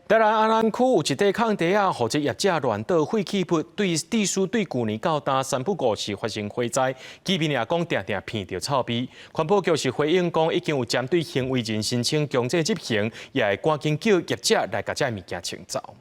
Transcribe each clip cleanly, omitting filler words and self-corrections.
台南安南区有一块空地啊，或者业者乱倒废弃物，对地区对去年到大三不五时发生火灾，居民也讲定定闻到臭味。环保局是回应讲，已经有针对行为人申请强制执行，也会赶紧叫业者来把这物件清走。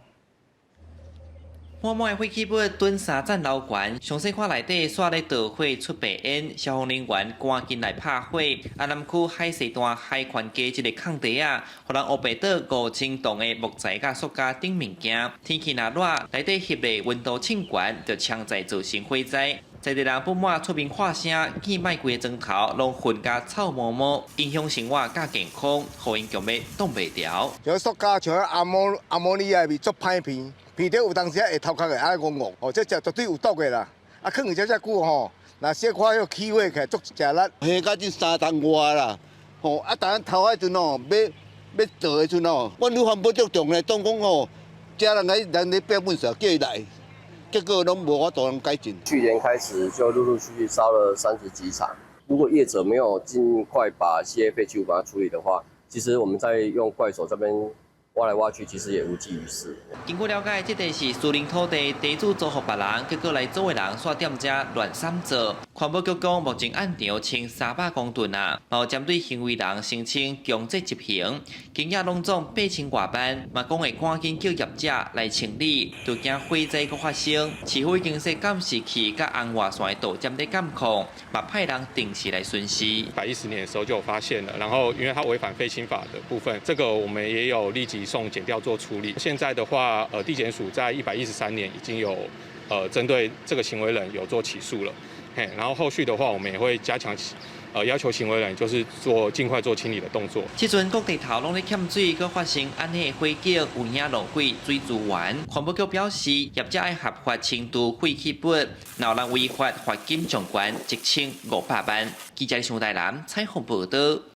满满的废弃物蹲3层楼悬，详细看内底煞咧倒火出白烟，消防人员赶紧来拍火。安南区海西段海权街一个空地啊，互人乌白倒5000栋的木材甲塑胶等物件。天气若热，内底翕的温度称悬，就强在造成火灾。在地人不满出面喊声，见卖规个砖头拢混甲臭毛毛，影响生活甲健康，互因强要挡袂牢。像塑胶像阿摩尼亚味足歹闻。鼻头有当时会头壳会安尼戆戆，哦，这绝对有毒的啦。啊，放遮久吼，若小可迄起火起来足食力。下到这3层外啦，吼啊，当头迄阵哦，要倒的阵哦，阮女环保局重咧，总讲吼，遮人咧标本时叫伊来，结果拢无法度改进。去年开始就陆陆续续烧了30几场，如果业者没有尽快把一些废弃物把它处理的话，其实我们在用怪手这边挖来挖去，其实也无济于事。经过了解，这地是私人土地，地主租予别人，结果来租的人煞踮遮乱三做。环保局讲，目前按条清300公吨啊，然后针对行为人申请强制执行，经验拢总8000外班，嘛讲会赶紧叫业者来清理，就惊火灾搁发生。市府已经说监视器甲红外线的导针在监控，嘛派人定时来巡视。110年的时候就有发现了，然后因为它违反废氢法的部分，这个我们也有立即送检调做处理。现在的话，地检署在113年已经有针对这个行为人有做起诉了，然后后续的话，我们也会加强要求行为人就是尽快做清理的动作。即阵各地头拢咧欠水，搁发生安尼的火警，有影浪费水资源。环保局表示，业者要合法清除废弃物，若人违法，罚金上悬1500万。记者李上台南采访报道。